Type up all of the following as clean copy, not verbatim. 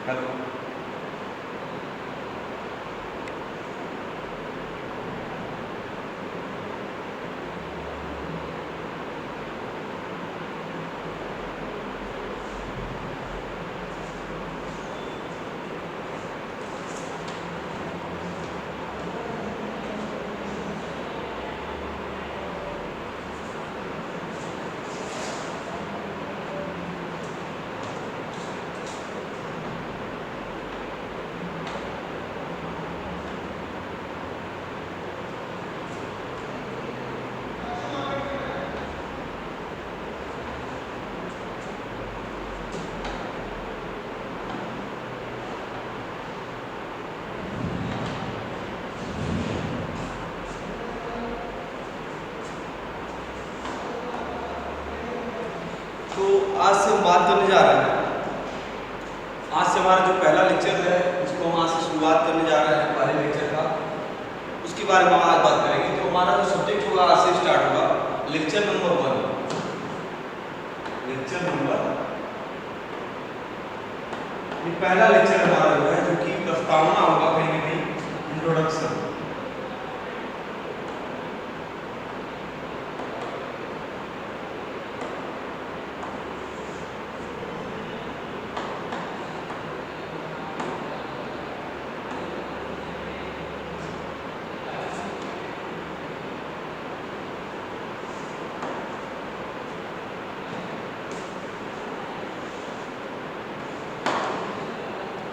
तो आज से हम बात करने जा रहे हैं, आज से हमारा जो पहला लेक्चर है उसको हम आज से शुरुआत करने जा रहे हैं पहले लेक्चर का, उसके बारे में हम आज बात करेंगे। तो हमारा जो सब्जेक्ट होगा आज से स्टार्ट होगा लेक्चर नंबर 1। लेक्चर नंबर, ये पहला लेक्चर हमारा जो है, जो कि प्रस्तावना होगा कहीं ना कहीं, इंट्रोडक्शन।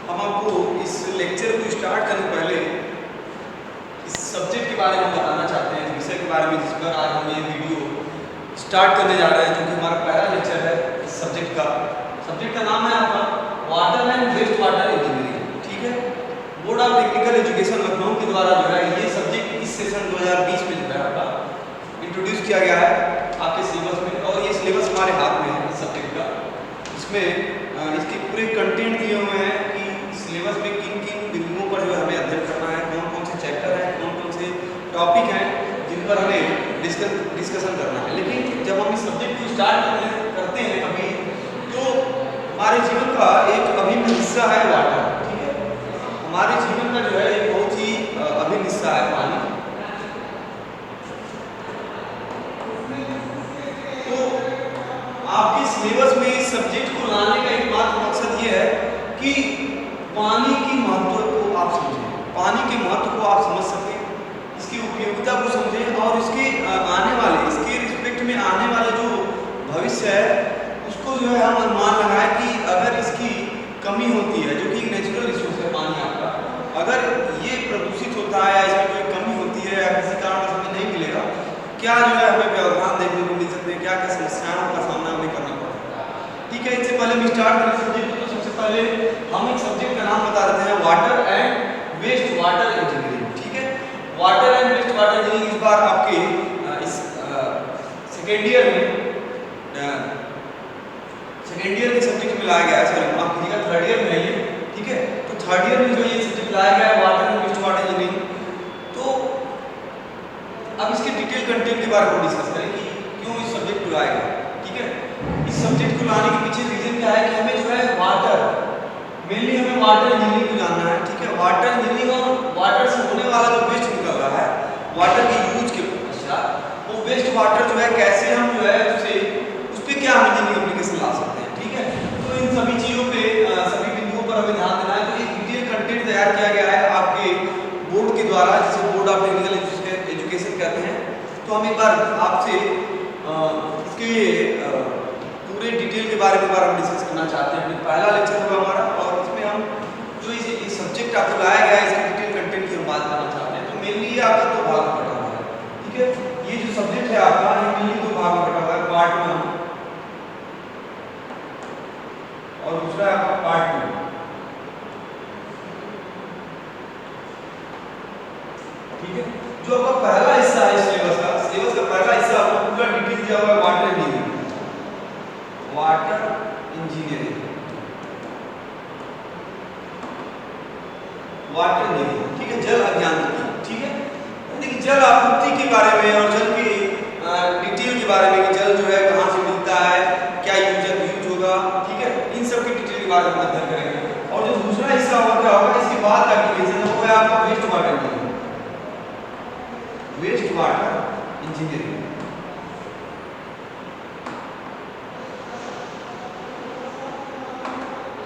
हम आपको इस लेक्चर को स्टार्ट करने पहले इस सब्जेक्ट के बारे में बताना चाहते हैं, विषय के बारे में जिस पर आज हम ये वीडियो स्टार्ट करने जा रहे हैं, जो कि हमारा पहला लेक्चर है इस सब्जेक्ट का। सब्जेक्ट का नाम है आपका water and waste water engineering. ठीक है, board of technical education Lucknow के द्वारा जो है ये सब्जेक्ट इस सेशन 2020 में जो है आपका इंट्रोड्यूस किया गया है आपके सिलेबस में, और ये सिलेबस हमारे हाथ में है इस सब्जेक्ट का। इसमें इसके पूरे कंटेंट दिए हुए हैं कि सिलेबस में किन किन बिंदुओं पर जो है हमें अध्ययन करना है, कौन कौन से चैप्टर हैं, कौन कौन से टॉपिक हैं जिन पर हमें डिस्कशन करना है। लेकिन जब हम इस सब्जेक्ट को स्टार्ट करते हैं कभी, तो हमारे जीवन का एक अभिन्न हिस्सा है वाटर। ठीक है, हमारे जीवन का जो है एक बहुत ही अभिन्न हिस्सा है पानी। तो आपके सिलेबस में इस सब्जेक्ट को लाने का एकमात्र मकसद ये है कि पानी की महत्व को आप समझें, पानी के महत्व को आप समझ सकें, इसकी उपयोगिता को समझें, और इसके आने वाले, इसके रिस्पेक्ट में आने वाले जो भविष्य है उसको जो है हम अनुमान लगाएं कि अगर इसकी कमी होती है, जो कि नेचुरल रिसोर्स है पानी आपका, अगर ये प्रदूषित होता है या इसमें कोई कमी होती है या किसी कारण से हमें नहीं मिलेगा, क्या जो है हमें व्यवधान देखने को मिल सकते हैं, क्या क्या समस्याओं का सामना हमें करना पड़ेगा। ठीक है, इससे पहले हम स्टार्ट करें सब्जेक्ट, तो सबसे पहले हम एक सब्जेक्ट का नाम बता देते हैं, water and waste water engineering. ठीक है, water and waste water engineering इस बार आपके इस सेकेंड ईयर के सब्जेक्ट में लाया गया है, सॉरी माफ कीजिएगा, थर्ड ईयर में है ये। ठीक है, तो थर्ड ईयर में जो ये सब्जेक्ट लाया गया है water and waste water engineering, तो अब इसके डिटेल कंटेंट के बारे में डिस्कस करें कि क्यों इस सब्जेक्ट को लाया गया। ठीक है, इस सब्जेक्ट को लाने के पीछे रीजन क्या है कि हमें जो है वाटर, मेनली हमें वाटर इंजीनियरिंग को जानना है। ठीक है, वाटर इंजीनियरिंग और वाटर से होने वाला जो वेस्ट निकल रहा है वाटर के यूज के पश्चात, वो वेस्ट वाटर जो है कैसे हम जो है उसे, उस पर क्या हम इंजीनियरिंग एप्लीकेशन ला सकते हैं। ठीक है, तो इन सभी चीज़ों पे, सभी बिंदुओं पर हमें ध्यान देना है। तो एक डिटेल कंटेंट तैयार किया गया है आपके बोर्ड के द्वारा, जिसे बोर्ड ऑफ टेक्निकल एजुकेशन कहते हैं। तो हम एक बार आपसे इसके पूरे डिटेल के बारे में हम डिस्कस करना चाहते हैं। पहला लेक्चर होगा हमारा, और इसमें हम जो इस सब्जेक्ट आपको लाया गया है इसके डिटेल कंटेंट की हम बात करना चाहते हैं। तो मेनली ये आपका 2 भाग में बटा हुआ है। ठीक है, ये जो सब्जेक्ट है आपका, ये मेनली 2 भाग में बटा हुआ है, पार्ट 1 और दूसरा है आपका पार्ट 2। ठीक है, जो आपका पहला हिस्सा है सिलेबस का पहला हिस्सा आपको पूरा डिटेल दिया हुआ है water engineering, water engineering, water engineering. ठीक है, जल अभियांत्रिकी। ठीक है, यानी कि जल आपूर्ति के बारे में और जल की डिटेल के बारे में कि जल जो है कहाँ से मिलता है, क्या यूज होगा। ठीक है, इन सब के डिटेल के बारे में अध्ययन करेंगे। और जो वाटर इंजीनियरिंग।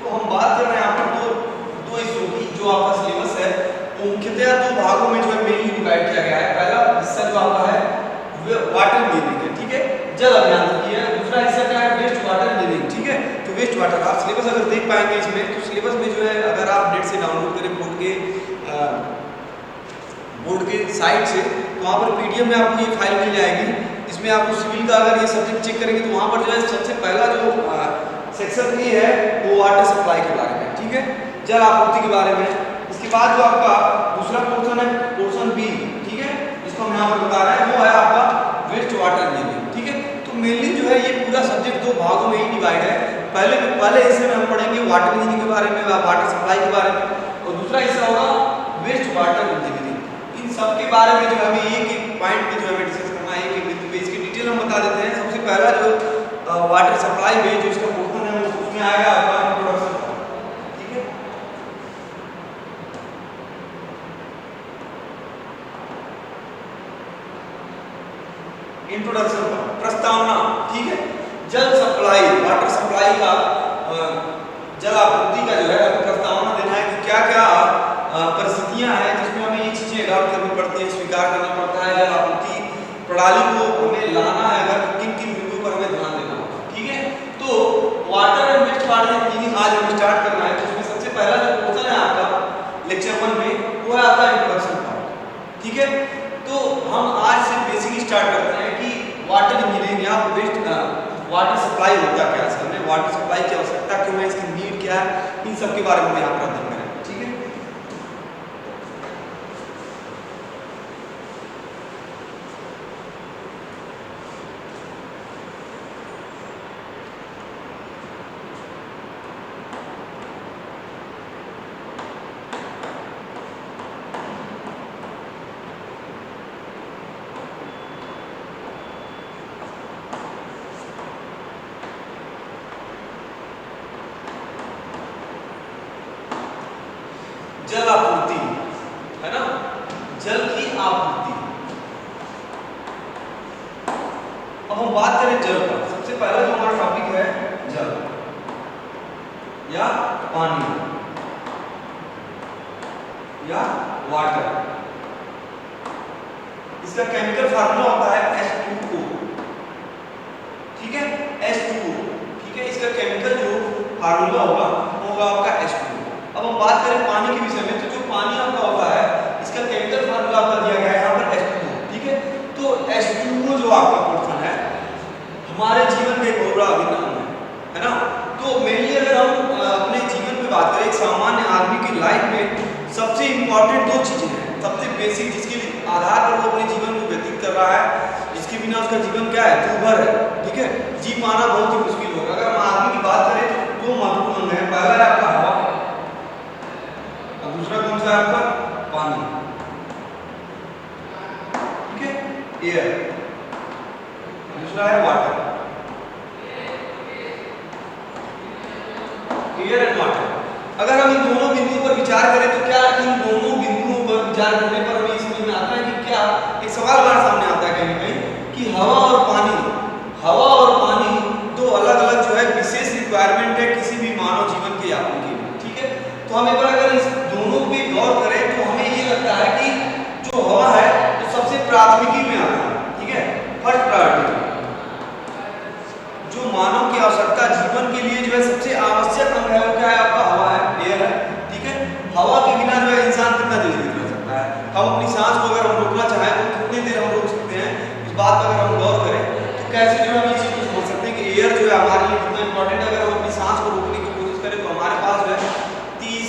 तो हम बात कर रहे हैं यहाँ पर दो हिस्सों की। जो आपका सिलेबस है वो मुख्यतः दो भागों में जो है मेनली डिवाइड किया गया है। पहला हिस्सा जो आपका है वाटर इंजीनियरिंग है, ठीक है, जल अभियांत्रिकी है। दूसरा हिस्सा क्या है, वेस्ट वाटर इंजीनियरिंग, ठीक है। तो वेस्ट वाटर आप सिलेबस अगर देख पाएंगे इसमें, तो सिलेबस में जो है अगर आप नेट से डाउनलोड करें बोर्ड के साइट से, तो वहाँ पर पीडीएफ में आपको ये फाइल मिल जाएगी। इसमें आपको सिविल का अगर ये सब्जेक्ट चेक करेंगे तो वहाँ पर जो है सबसे पहला जो सेक्शन भी है वो वाटर सप्लाई के बारे में, ठीक है, जल आपूर्ति के बारे में। इसके बाद जो आपका दूसरा पोर्शन है, पोर्शन बी, ठीक है, जिसको हम यहाँ पर बता रहे हैं, वो है आपका वेस्ट वाटर इंजीनियरिंग, ठीक है। तो मेनली जो है ये पूरा सब्जेक्ट दो भागों में ही डिवाइड है। पहले हिस्से में हम पढ़ेंगे वाटर इंजीनियरिंग के बारे में, वाटर सप्लाई के बारे में, और दूसरा हिस्सा होगा वेस्ट वाटर इंजीनियरिंग। इन सब के बारे में जो हमें एक एक पॉइंट पे जो हमें डिस्कस करना है, एक एक बिंदु पे इसकी डिटेल हम बता देते हैं। सबसे पहला जो वाटर सप्लाई में जो इसका पोर्शन है उसमें आएगा आपका इंट्रोडक्शन, ठीक है। इंट्रोडक्शन प्रस्तावना, ठीक है। जल सप्लाई, वाटर सप्लाई का जल आपूर्ति का जो है प्रस्तावना देना है कि क्या क्या परिस्थितियां हैं जिसमें हमें ये चीजें अडॉप्ट करनी पड़ती है, स्वीकार करना पड़ता है। जल आपूर्ति प्रणाली को हमें लाना है अगर, किन किन बिंदुओं पर हमें ध्यान देना होगा, ठीक है। तो water and waste water engineering आज हमें स्टार्ट करना है। तो उसमें सबसे पहला जो पोर्शन है आपका लेक्चर 1 में, वो है आपका इंट्रोडक्शन पार्ट, ठीक है। तो हम आज से बेसिकली स्टार्ट करते हैं कि वाटर इंजीनियरिंग या वेस्ट वाटर सप्लाई होता क्या है, असल में वाटर सप्लाई की आवश्यकता क्यों है, इसकी नीड क्या है, इन सब के बारे में यहाँ पर अध्ययन करें, ठीक है। जल आपूर्ति है ना, जल की आपूर्ति। अब हम बात करें जल पर। सबसे पहला जो हमारा टॉपिक है जल या पानी या वाटर। इसका केमिकल फार्मूला होता है H2O, ठीक है, H2O, ठीक है। इसका केमिकल जो फार्मूला होगा आपका H2O। अब हम बात करें पानी के विषय में, तो जो पानी आपका होता है इसका केमिकल फार्मूला आपका दिया गया है यहाँ पर H2O, ठीक है। तो H2O जो आपका पोर्शन है हमारे जीवन का एक बहुत बड़ा अभिन्न अंग है ना। तो मेनली अगर हम अपने जीवन में बात करें, एक सामान्य आदमी की लाइफ में सबसे इंपॉर्टेंट दो चीजें हैं, सबसे बेसिक, जिसके आधार पर वो अपने जीवन को व्यतीत कर रहा है, जिसके बिना उसका जीवन क्या है, दूभर है, ठीक है, जी पाना बहुत ही मुश्किल होगा। अगर हम आदमी की बात करें तो दो महत्वपूर्ण अंग है, पहला है आपका हवा, दूसरा कौन सा है आपका, पानी, ठीक है, एयर, दूसरा है वाटर, एयर एंड वाटर। अगर हम इन दोनों बिंदुओं पर विचार करें तो क्या इन दोनों बिंदुओं पर विचार करने पर हमें समझ में आता है कि क्या एक सवाल हमारे सामने आता है कहीं कहीं कि हवा और पानी दो अलग अलग जो है विशेष रिक्वायरमेंट है किसी भी मानव जीवन के यापन के लिए, ठीक है। तो हम एक बार अगर इस दोनों पे गौर करें तो हमें ये लगता है कि जो हवा है तो सबसे प्राथमिकी में आता है, ठीक है, फर्स्ट प्रायोरिटी। जो मानव की आवश्यकता जीवन के लिए जो है सबसे आवश्यक अंग है वो क्या है आपका, हवा है, एयर है, ठीक है। हवा के बिना जो है इंसान कितना देर जीवित रह सकता है। हम अपनी सांस को अगर हम रोकना चाहें तो कितनी देर हम रोक सकते हैं, इस बात पर अगर हम गौर करें तो कैसे जो है हम इस चीज को समझ सकते हैं कि एयर जो है हमारे लिए कितना इंपॉर्टेंट है। अगर हम अपनी सांस को रोकने की कोशिश करें तो हमारे पास जो है 30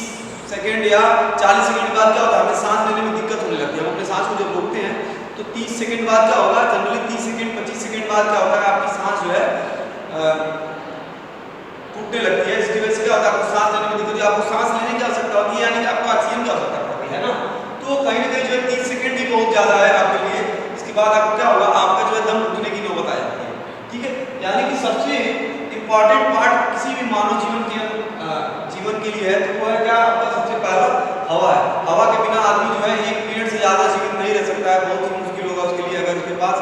सेकेंड या 40 सेकेंड बाद क्या होता है, हमें सांस लेने में दिक्कत होने लगती है। हम अपने सांस को जब रोकते हैं तो 30 सेकेंड बाद क्या होगा, जनरली 30 सेकेंड 25 सेकेंड बाद क्या होता है, आपकी सांस जो है टूटने लगती है। इसकी वजह से क्या होता है, आपको सांस लेने में दिक्कत, आपको सांस लेने की आवश्यकता होती है, यानी कि आपको ऑक्सीजन की आवश्यकता पड़ती है ना। तो कहीं ना कहीं जो है 30 सेकेंड भी बहुत ज्यादा है आपके लिए। इसके बाद आपको क्या होगा, आपका जो है दम घुटने की नौबत आ जाती है, ठीक है। यानी कि सबसे इंपॉर्टेंट पार्ट किसी भी मानव जीवन के लिए है तो वो है क्या आपका, सबसे पहला हवा है। हवा के बिना आदमी जो है 1 मिनट से ज्यादा जीवित नहीं रह सकता है, बहुत ही मुश्किल होगा उसके लिए। उनके पास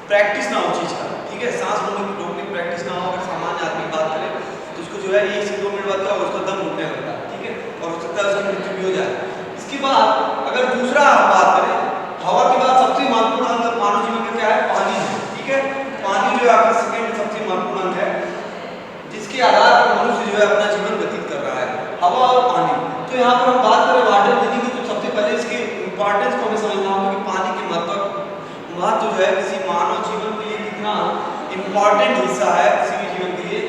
प्रैक्टिस ना हो चीज़ का, ठीक है, सांस रोकने की प्रैक्टिस ना हो। अगर सामान्य आदमी की बात करें तो उसको जो है 1 से 2 मिनट बाद क्या होगा, उसका दम घुटने लगता है, ठीक है, और हो सकता है उसकी मृत्यु भी हो जाए। इसके बाद अगर दूसरा हम बात करें, हवा के बाद सबसे महत्वपूर्ण अंग मानव जीवन का क्या है, पानी है, ठीक है। पानी जो है आपका सेकंड सबसे महत्वपूर्ण अंग है, जिसके आधार पर मनुष्य जो है अपना जीवन व्यतीत कर रहा है, हवा और पानी। तो यहाँ पर हम बात करें वाटर मीनिंग की, तो सबसे पहले इसके इंपॉर्टेंस को हमें समझना होगा कि पानी के महत्व जो है किसी मानव जीवन के लिए कितना इंपॉर्टेंट हिस्सा है किसी भी जीवन के लिए।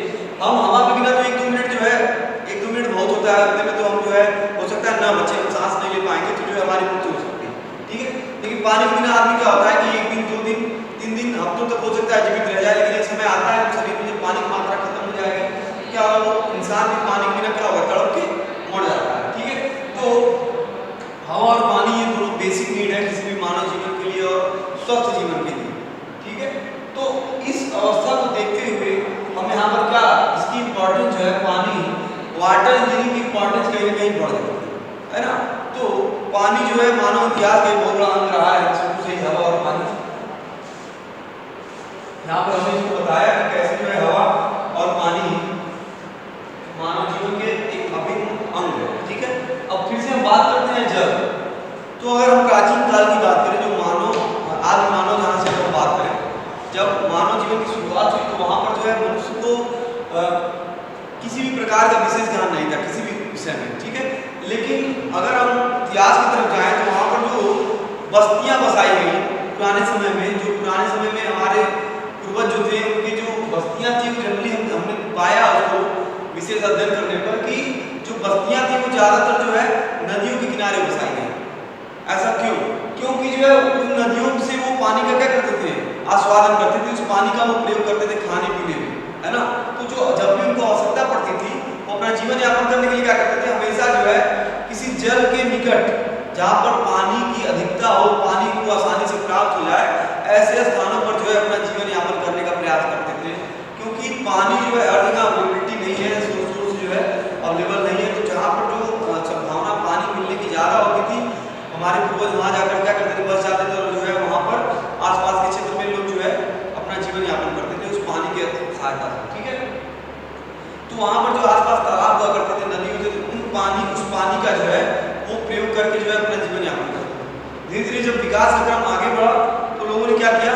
हम हवा के बिना तो 1-2 मिनट जो है, 1-2 मिनट बहुत होता है, उतने में तो हम जो है हो सकता है ना बचे, हम सांस नहीं ले पाएंगे, तो जो है हमारी मृत्यु हो सकती है, ठीक है। लेकिन पानी के बिना आदमी क्या होता है कि 1 दिन 2 दिन 3 दिन हफ्तों तक हो सकता है जीवित रह जाए, लेकिन एक समय आता है शरीर में जब पानी की मात्रा खत्म हो जाएगी, क्या होगा, वो इंसान भी पानी के बिना क्या होगा, तड़प के मर जाता है, ठीक है। तो हवा और पानी ये दोनों बेसिक नीड है किसी भी मानव जीवन के लिए और स्वस्थ जीवन के लिए, ठीक है। तो इस अवस्था को देखते हुए हम यहाँ पर क्या, इसकी इंपॉर्टेंस जो है पानी, वाटर इंजीनियरिंग की इंपॉर्टेंस कहीं ना कहीं बढ़ जाती है ना। तो पानी जो है मानव इतिहास का एक बहुत बड़ा अंग रहा है, शुरू से ही हवा और पानी। यहाँ पर हमने इसको बताया कि कैसे जो है हवा और पानी मानव जीवन के एक अभिन्न अंग है, ठीक है। अब फिर से हम बात करते हैं जल। तो अगर हम प्राचीन काल की बात करें, जो आदि मानव जहाँ से हम बात करें, जब मानव जीवन की शुरुआत हुई तो वहाँ पर जो है मनुष्य को किसी भी प्रकार का विशेष ज्ञान नहीं था किसी भी विषय में, ठीक है। लेकिन अगर हम इतिहास की तरफ जाएं तो वहाँ पर जो बस्तियाँ बसाई गई पुराने समय में, जो पुराने समय में हमारे पूर्वज जो थे उनकी जो बस्तियाँ थी, जनरली हमने पाया उसको विशेष अध्ययन करने पर कि जो बस्तियाँ थी वो ज़्यादातर जो है नदियों के किनारे बसाई गई। ऐसा क्यों? क्योंकि जो है उन नदियों से वो पानी का क्या करते थे, आस्वादन करते थे, उस पानी का वो प्रयोग करते थे खाने पीने में, है ना। तो जो जब भी उनको आवश्यकता पड़ती थी वो अपना जीवन यापन करने के लिए क्या करते थे, हमेशा जो है किसी जल के निकट जहाँ पर पानी की अधिकता हो, पानी को आसानी से प्राप्त हो जाए, ऐसे स्थानों पर जो है अपना जीवन यापन करने का प्रयास करते थे। क्योंकि पानी जो है हर जगह अवेलेबिलिटी नहीं है, सोर्स जो है अवेलेबल नहीं है। तो जहाँ पर जो संभावना पानी मिलने की ज़्यादा होती थी, हमारे पूर्वज वहाँ जाकर क्या करते थे, बस जाते थे और जो है वहाँ पर आसपास के क्षेत्र में लोग जो है अपना जीवन यापन करते थे उस पानी के सहायता से, ठीक है। तो वहाँ पर जो आसपास तालाब हुआ करते थे, नदी होते थे, उस पानी का जो है वो प्रयोग करके जो है अपना जीवन यापन करते थे। धीरे धीरे जब विकास का क्रम आगे बढ़ा तो लोगों ने क्या किया,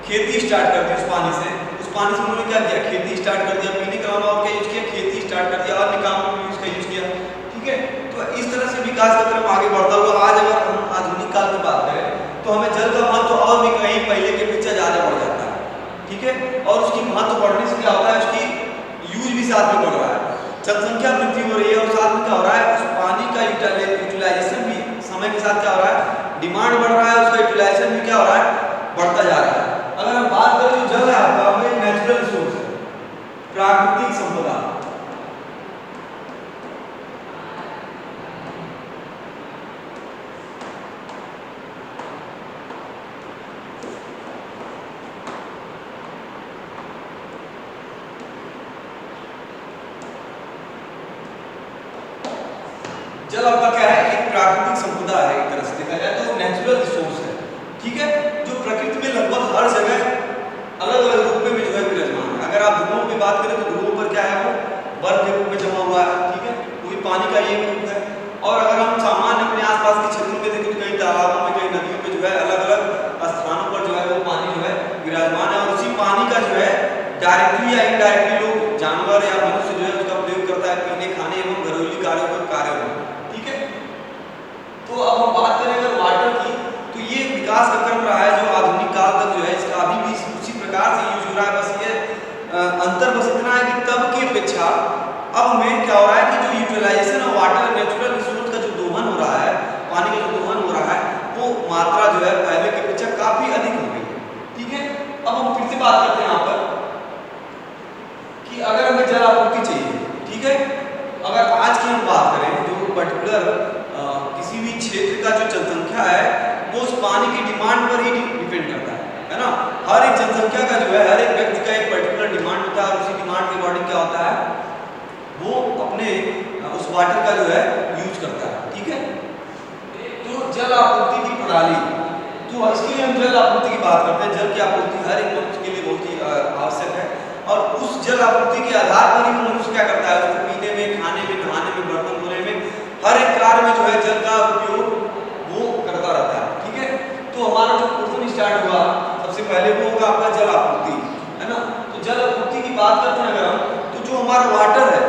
खेती स्टार्ट कर दी उस पानी से। उस पानी से उन्होंने क्या किया, खेती स्टार्ट कर दिया, पीने का और क्या यूज किया, खेती स्टार्ट कर दिया, अन्य कामों में उसका यूज किया, ठीक है। तो इस तरह से विकास का क्रम आगे बढ़ता हुआ आज अगर हम आधुनिक काल की बात करें तो हमें जल का महत्व और भी कहीं पहले के अपेक्षा ज़्यादा बढ़ जाता है, ठीक है। और उसकी महत्व बढ़ने से क्या होता है, उसकी यूज भी साथ में बढ़ रहा है, जनसंख्या वृद्धि हो रही है और साथ में क्या हो रहा है, उस पानी का यूटिलाइजेशन भी समय के साथ क्या हो रहा है, डिमांड बढ़ रहा है, उसका यूटिलाइजेशन भी क्या हो रहा है, बढ़ता जा रहा है। अगर हम बात करें जो जल है आपका, वो एक नेचुरल रिसोर्स है, प्राकृतिक संपदा। जल आपका क्या है, एक प्राकृतिक संपदा है, एक तरह से देखा जाए तो नेचुरल रिसोर्स है, ठीक है, जो प्रकृति में लगभग हर जगह अलग अलग रूप में जो है विराजमान है। अगर आप ध्रुवों की बात करें तो ध्रुवों पर क्या है, वो बर्फ के रूप में जमा हुआ है, ठीक है, वो भी पानी का एक रूप है। और अगर हम सामान्य अपने आसपास के क्षेत्रों में देखें तो कई तालाबों में, कई नदियों में जो है अलग अलग स्थानों पर जो है वो पानी जो है विराजमान है। और उसी पानी का जो है डायरेक्टली या इनडायरेक्टली लोग, जानवर या मनुष्य जो है उसका प्रयोग करता है पीने, खाने एवं घरेलू कार्यों में, ठीक है। तो अब हम बात करें अगर वाटर की, तो ये विकास का क्रम रहा है जो आधुनिक काल तक जो है इसका अभी भी उसी प्रकार से यूज हो रहा है। बस ये अंतर बस इतना है कि तब की अपेक्षा अब हमें क्या हो रहा है कि जो utilisation of water natural resource का जो दोहन हो रहा है, पानी का जो दोहन हो रहा है, वो मात्रा जो है पहले की अपेक्षा काफी अधिक हो गई है, ठीक है। अब हम फिर से बात करते हैं यहाँ पर कि अगर हमें जल आपूर्ति चाहिए, ठीक है, अगर आज की हम बात करें जो पर्टिकुलर किसी भी क्षेत्र का जो जनसंख्या है वो उस पानी की डिमांड पर ही डिपेंड करता है ना। हर एक जनसंख्या का जो है, हर एक व्यक्ति का एक पर्टिकुलर डिमांड होता है और उसी डिमांड के अकॉर्डिंग क्या होता है, वो अपने उस वाटर का जो है यूज करता है, ठीक है। तो जल आपूर्ति की प्रणाली बेसिकली हम जल आपूर्ति की बात करते हैं। जल की आपूर्ति हर एक मनुष्य के लिए बहुत ही आवश्यक है, और उस जल आपूर्ति के आधार पर ही मनुष्य क्या करता है, उसको पीने में, खाने में, नहाने में, बर्तन धोने में, हर एक कार्य में जो है जल का उपयोग वो करता रहता है। ठीक है, तो हमारा जो क्वेश्चन स्टार्ट हुआ, सबसे पहले वो होगा आपका जल आपूर्ति, है ना। तो जल आपूर्ति की बात करते हैं अगर हम, तो जो हमारा वाटर है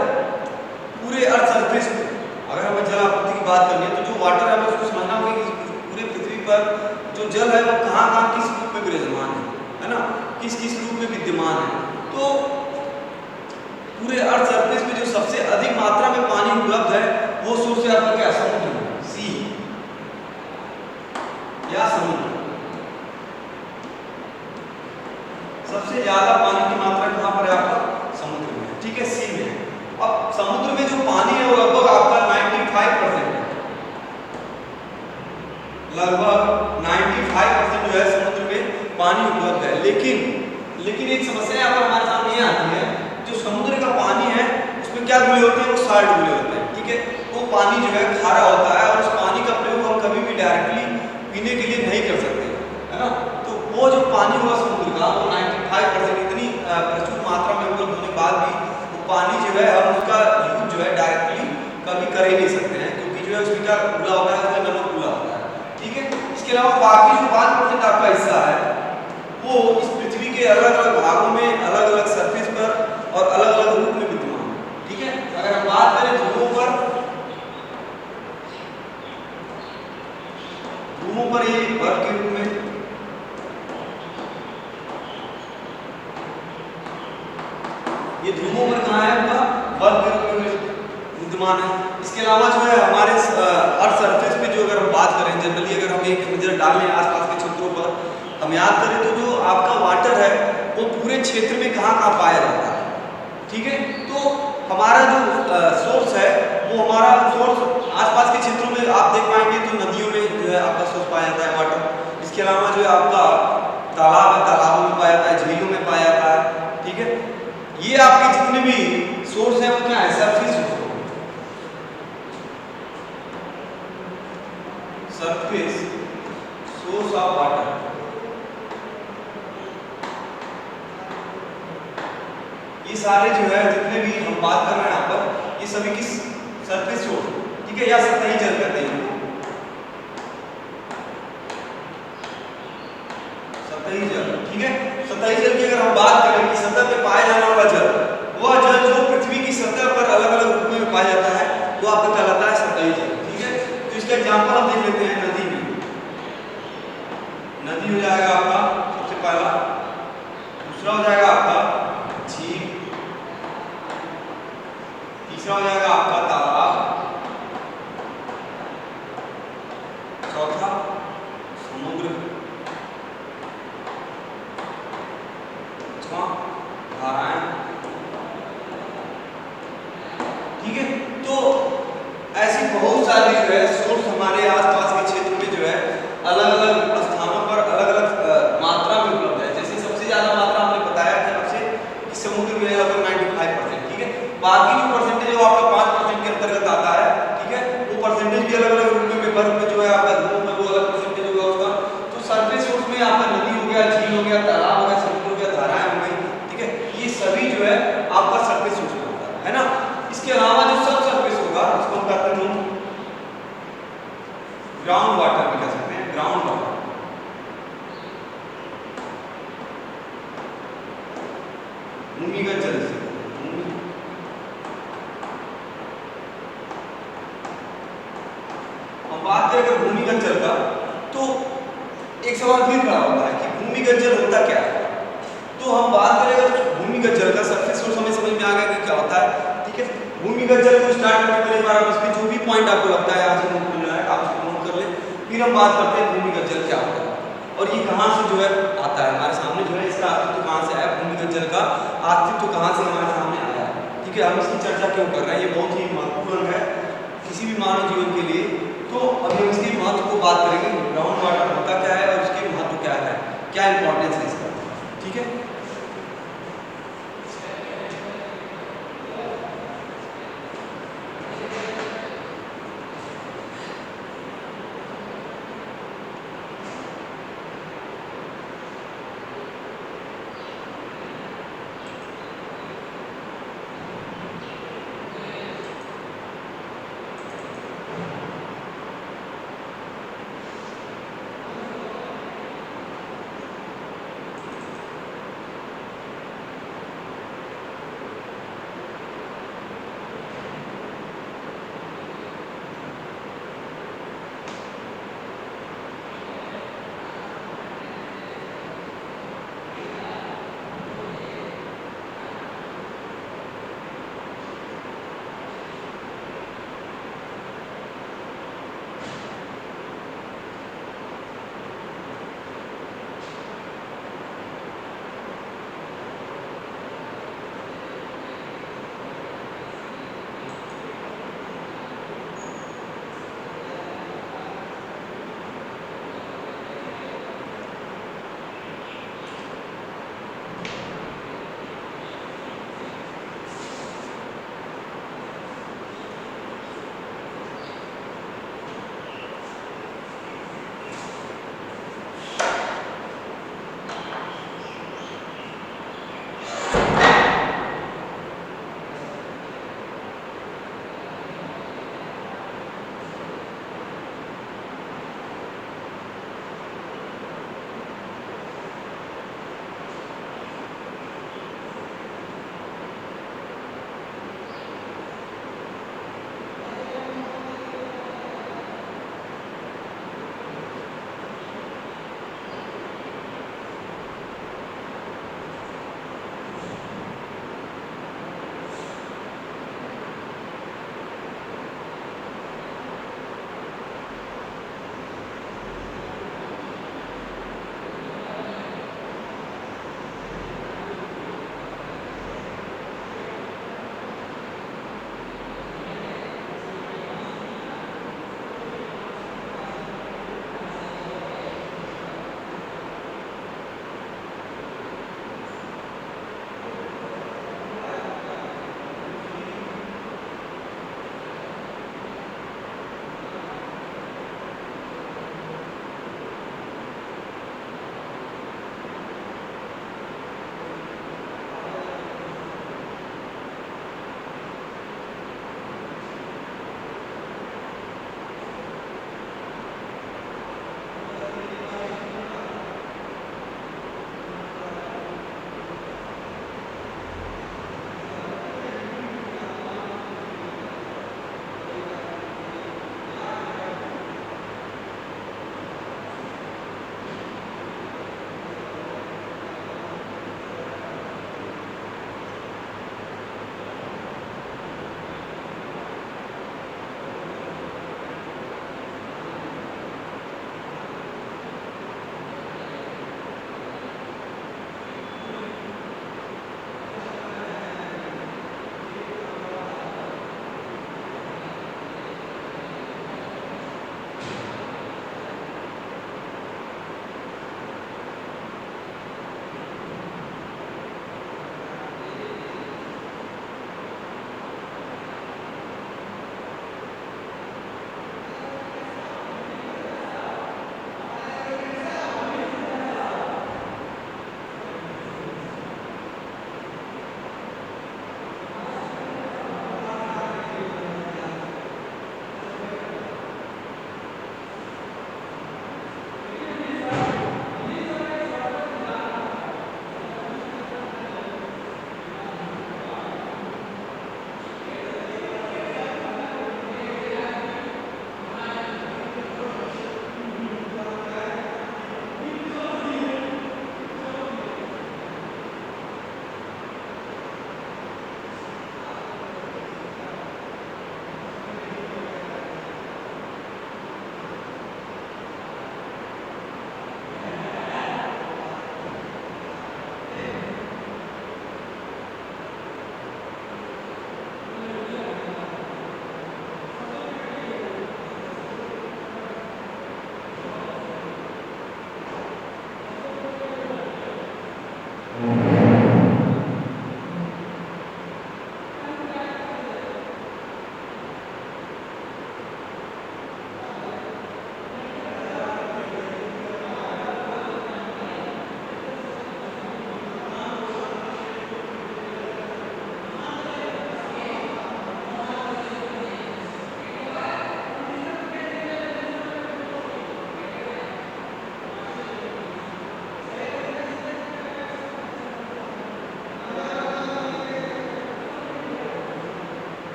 पूरे अर्थ सरफेस पे, अगर हमें जल आपूर्ति की बात करनी है तो जो वाटर है हमें उसको समझना होगा कि पूरे पृथ्वी पर जो जल है वो कहाँ कहाँ किस रूप में विराजमान है ना, किस किस रूप में विद्यमान है। तो पूरे अर्थ सरफेस पे जो सबसे अधिक मात्रा में पानी उपलब्ध है वो सोर्स है आपका क्या, समुद्र में, सी या समुद्र। सबसे ज्यादा पानी की मात्रा कहाँ पर है आपका, समुद्र में, ठीक है, सी में। अब समुद्र में जो पानी है वो लगभग आपका 95% है, लगभग 95% जो है समुद्र में पानी उपलब्ध है। लेकिन एक समस्या यहाँ पर हमारे सामने ये आती है, जो समुद्र का पानी है उसमें क्या घुले होते हैं, वो साल्ट घुले होते हैं। ठीक है, वो पानी जो है खारा होता है, और उस पानी का प्रयोग हम कभी भी डायरेक्टली पीने के लिए नहीं कर सकते, है ना। तो वो जो पानी होगा समुद्र का, वो 95% इतनी प्रचुर मात्रा में उपलब्ध होने के बाद भी वो पानी जो है हम उसका यूज जो है डायरेक्टली कभी कर ही नहीं सकते हैं, क्योंकि जो है उसमें क्या घुला होता है, उसमें नमक घुला होता है। ठीक है, इसके अलावा बाकी जो 5% आपका हिस्सा है वो इस पृथ्वी के अलग अलग भागों में, अलग अलग सरफेस पर और अलग अलग रूप में विद्यमान है। ठीक है, अगर हम बात करें ध्रुवों पर ये बर्फ के रूप में, ये ध्रुवों पर कहाँ है आपका, बर्फ के रूप में विद्यमान है। इसके अलावा जो है हमारे अर्थ सरफेस पे जो अगर हम बात करें, जनरली अगर हम एक नजर डालें आसपास के क्षेत्रों पर, हम याद करें तो जो आपका वाटर है वो पूरे क्षेत्र में कहाँ कहाँ पाया जाता है। ठीक है, तो हमारा जो सोर्स है वो हमारा सोर्स आसपास के क्षेत्रों में आप देख पाएंगे तो नदियों में जो है आपका सोर्स पाया जाता है वाटर। इसके अलावा जो है आपका तालाब है, तालाबों में पाया जाता है, झीलों में पाया जाता है। ठीक है, ये आपके जितने भी सोर्स है वो क्या है, सरफेस सोर्स ऑफ वाटर। ये सारे जो है जितने भी हम बात कर रहे हैं यहाँ पर, ये सभी किस, सरफेस सोर्स, ठीक है, या सतही जल कहते हैं, सतही जल। ठीक है, सतही जल की अगर हम बात करें कि सतह पे पाया जाने वाला जल, वह जल जो पृथ्वी की सतह पर अलग अलग रूप में पाया जाता है वो आपका कहलाता है सतही जल। ठीक है, तो इसका एग्जाम्पल हम देख लेते हैं नदी में। नदी हो जाएगा आपका सबसे पहला, दूसरा हो जाएगा आपका झील, तीसरा हो जाएगा आपका तालाब, चौथा समुद्र, पांचवा धाराएं। ठीक है, तो ऐसी बहुत सारी जो है सोर्स हमारे आसपास के क्षेत्र में जो है अलग अलग स्थानों पर अलग अलग मात्रा में उपलब्ध है। जैसे सबसे ज्यादा मात्रा हमने बताया था आपसे कि समुद्र में लगभग 95%। ठीक है, बाकी जो परसेंटेज वो आपका 5% के अंतर्गत आता है। ठीक है, वो परसेंटेज भी अलग अलग रूप में, बर्फ में जो है आपका ध्रुवों में वो अलग परसेंटेज होगा उसका। तो सरफेस सोर्स में आपका नदी हो गया, झील हो गया, तालाब हो गया, समुद्र हो गया, धाराएं हो गई। ठीक है, ये सभी जो है आपका सरफेस सोर्स में होता है ना। इसके अलावा जो सब सरफेस होगा उसको हम कहते हैं ग्राउंड वाटर भी कह सकते हैं, ग्राउंड वाटर। भूमिगत जल से, हम बात करें अगर भूमिगत जल का, तो एक सवाल फिर खड़ा होता है कि भूमिगत जल होता क्या है। तो हम बात करें अगर भूमिगत जल का, सरफेस सोर्स हमें समझ में आ गया कि क्या होता है। ठीक है, भूमिगत जल को स्टार्ट करने के पहले बार इसमें जो भी पॉइंट आपको लगता है आज नोट करना है, आप उसको नोट कर ले। फिर हम बात करते हैं भूमिगत जल क्या होता है और ये कहाँ से जो है आता है हमारे सामने, जो है इसका अस्तित्व कहाँ से आया, भूमिगत जल का अस्तित्व कहाँ से हमारे सामने आया है। ठीक है, हम इसकी चर्चा क्यों कर रहे हैं, ये बहुत ही महत्वपूर्ण है किसी भी मानव जीवन के लिए। तो अभी हम इसके महत्व को बात करेंगे, ग्राउंड वाटर होता क्या है और उसके महत्व क्या है, क्या इंपॉर्टेंस है इसका। ठीक है,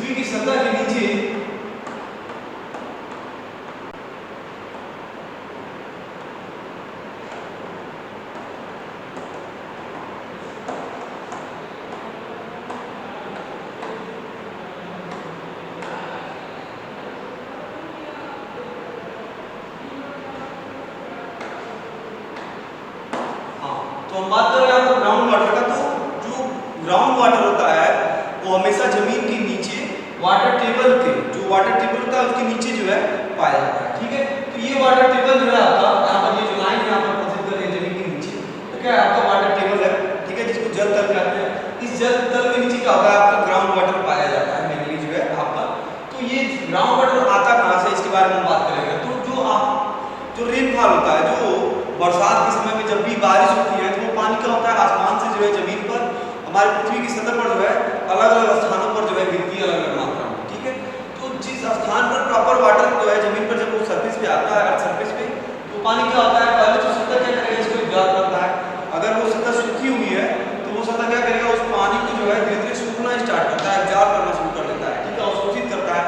पृथ्वी की सतह के नीचे तो हम बात कर रहे हैं यहाँ पर ग्राउंड वाटर का। तो जो ग्राउंड वाटर होता है वो हमेशा जमीन के नीचे वाटर टेबल के, जो वाटर टेबल होता है उसके नीचे जो है पाया जाता है। ठीक है, तो ये वाटर टेबल जो है आपका, यहाँ पर ये जो लाइन यहाँ पर प्रदर्शित कर रही है जमीन के नीचे, तो क्या है आपका वाटर टेबल है। ठीक है, जिसको जल तल कहते हैं। इस जल तल के नीचे क्या होता है आपका ग्राउंड वाटर पाया जाता है मेनली जो है आपका। तो ये ग्राउंड वाटर आता कहाँ से, इसके बारे में हम बात करेंगे। तो जो रेनफॉल होता है, जो बरसात के समय में जब भी बारिश होती है तो वो पानी क्या होता है आसमान से जो है जमीन पर, हमारी पृथ्वी की सतह पर जो है अलग अलग स्थानों पर जो है गिरती है अलग अलग मात्रा में। ठीक है, तो जिस स्थान पर प्रॉपर वाटर जो है जमीन पर जब वो सरफेस पे आता है, अर्थ सरफेस पे, तो पानी क्या होता है, पहले तो सतह क्या करेगा, इसको एब्जॉर्ब करता है। अगर वो सतह सूखी हुई है तो वो सतह क्या करेगा, उस पानी को जो है धीरे धीरे सूखना स्टार्ट करता है, एब्जॉर्ब करना शुरू कर देता है। ठीक है, अवशोषित करता है।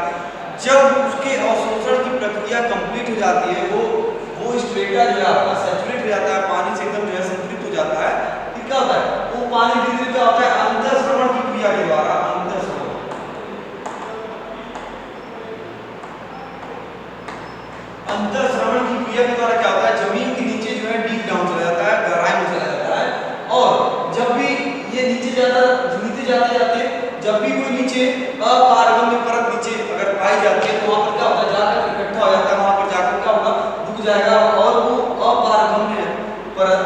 जब उसके अवशोषण की प्रक्रिया कंप्लीट हो जाती है, वो स्ट्रेटा जो है आपका सैचुरेट हो जाता है, पानी से एकदम जो है संतृप्त हो जाता है। फिर क्या होता है, वो पानी धीरे धीरे क्या होता है अंतःस्रवण की क्रिया के द्वारा, अंतःस्रवण की क्रिया के द्वारा क्या होता है, जमीन के नीचे जो है डीप डाउन चला जाता है, गहराई में चला जाता है। और जब भी ये नीचे जाते जाते जब भी कोई नीचे अपारगम्य परत नीचे अगर पाई जाती है तो वहां पर क्या होता है, जाकर इकट्ठा हो जाता है, वहां पर जाकर क्या होगा, रुक जाएगा। और वो अपारगम्य परत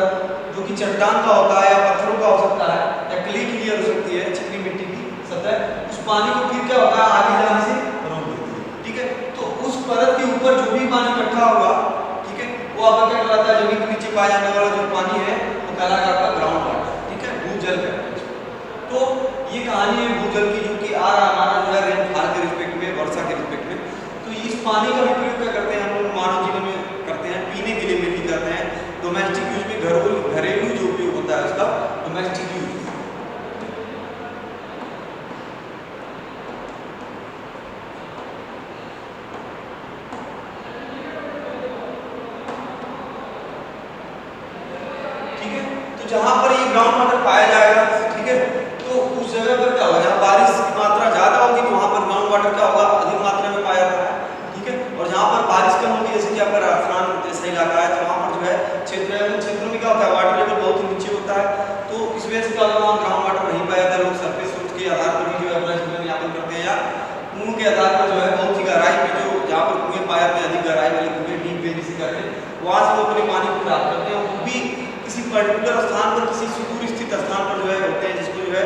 जो कि चट्टान का होता है या पत्थरों का हो सकता है या क्ले की लेयर हो सकती है, चिकनी मिट्टी की सतह, उस पानी को फिर क्या होता है आगे जाने से रोक देती है। ठीक है, तो उस परत के ऊपर जो भी पानी इकट्ठा होगा, ठीक है, वो आपका क्या कहलाता है, जमीन के नीचे पाया जाने वाला जो पानी है वो कहलाएगा आपका ग्राउंड वाटर। ठीक है, भूजल कहते हैं। तो ये कहानी है भूजल की, जो कि आ रहा हमारा जो है रेनफॉल के रिस्पेक्ट में, वर्षा के रिस्पेक्ट में। तो इस पानी का भी प्रयोग क्या करते हैं हम लोग मानव जीवन में करते हैं, पीने के लिए भी करते हैं, डोमेस्टिक यूज में, घरेलू जो उपयोग होता है उसका डोमेस्टिक यूज। ठीक है, तो जहां पर ये ग्राउंड वाटर पाया जाएगा, ठीक है, तो उस जगह पर क्या होगा, जहाँ बारिश की मात्रा ज्यादा होगी तो वहां पर ग्राउंड वाटर क्या होगा, अधिक मात्रा में पाया जाता है। ठीक है, और जहाँ पर बारिश कम होगी, जैसे कि आपका राजस्थान जैसा इलाका है, तो वहाँ पर जो है क्षेत्रों में क्या होता है, वाटर लेवल बहुत ही नीचे होता है। तो इस वजह से क्या होता है, वहाँ ग्राउंड वाटर नहीं पाया जाता है। लोग सरफेस के आधार पर ही जो है अपना जीवन यापन करते हैं, या कुओं के आधार पर जो है बहुत ही गहराई पे, जो जहाँ पर कुएं पाए जाते हैं, अधिक गहराई वाले कुएं, डीप वेल जिसे कहते हैं, वहाँ से वो अपने पानी को प्राप्त करते हैं। वो भी किसी पर्टिकुलर स्थान पर, किसी सुदूर स्थित स्थान पर जो है होते हैं, जिसको जो है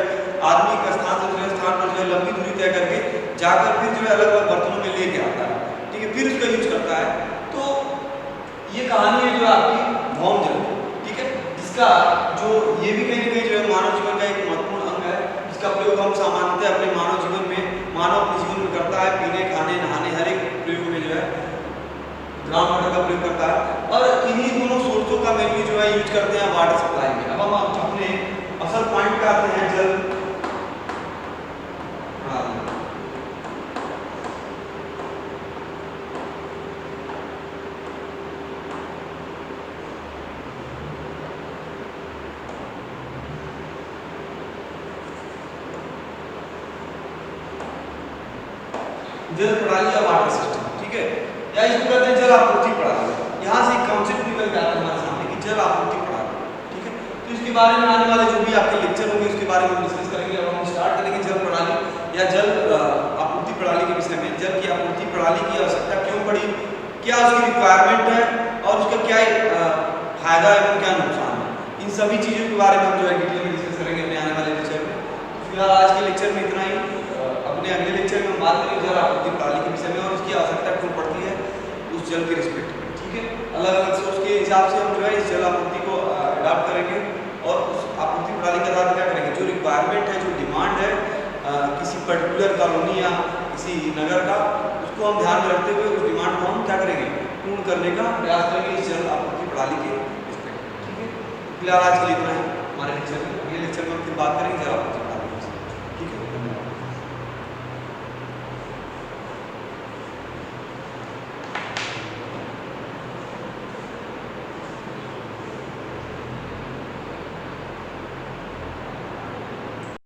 आदमी का स्थान से दूसरे स्थान पर जो है लंबी दूरी तय करके जाकर फिर जो है अलग अलग बर्तनों में लेके आता है। ठीक है, फिर उसका यूज करता है। तो ये कहानी है जो आपकी भौम जल। ठीक है, जिसका जो ये भी कहीं ना कहीं जो है मानव जीवन का एक महत्वपूर्ण अंग है, जिसका प्रयोग हम सामान्यतः अपने मानव जीवन में, मानव अपने जीवन में करता है, पीने, खाने, नहाने, हर एक प्रयोग में जो है ग्राउंड वाटर का प्रयोग करता है। और इन्हीं दोनों सोर्सों का मेनली जो है यूज करते हैं वाटर सप्लाई में। अब हम अपने असल पॉइंट पे आते हैं, जल जल प्रणाली या वाटर सिस्टम। ठीक है, या इसको कहते हैं जल आपूर्ति प्रणाली। यहाँ से एक कॉन्सेप्ट निकल के आता है हमारे सामने कि जल आपूर्ति प्रणाली। ठीक है, तो इसके बारे में आने वाले जो भी आपके लेक्चर होंगे उसके बारे में डिस्कस करेंगे। अब हम स्टार्ट करेंगे जल प्रणाली या जल आपूर्ति प्रणाली के विषय में। जल की आपूर्ति प्रणाली की आवश्यकता क्यों पड़ी, क्या उसकी रिक्वायरमेंट है और उसका क्या फायदा एवं क्या नुकसान है, इन सभी चीज़ों के बारे में हम जो है डिटेल में डिस्कस करेंगे अपने आने वाले लेक्चर में। फिलहाल आज के लेक्चर में इतना ही। अपने अगले लेक्चर में हम बात करेंगे जल आपूर्ति प्रणाली के विषय में और उसकी आवश्यकता क्यों पड़ती है उस जल के रिस्पेक्ट में। ठीक है, अलग अलग सोर्स के हिसाब से हम जो है इस जल आपूर्ति को अडॉप्ट करेंगे और उस आपूर्ति प्रणाली के आधार पर क्या करेंगे, जो रिक्वायरमेंट है, जो डिमांड है किसी पर्टिकुलर कॉलोनी या किसी नगर का, उसको हम ध्यान में रखते हुए उस डिमांड को हम क्या करेंगे, पूर्ण करने का प्रयास करेंगे इस जल आपूर्ति प्रणाली के रिस्पेक्ट में। ठीक है, फिलहाल आज के लिए इतना ही हमारे लेक्चर में। अगले लेक्चर में हम फिर बात करेंगे जल आपूर्ति।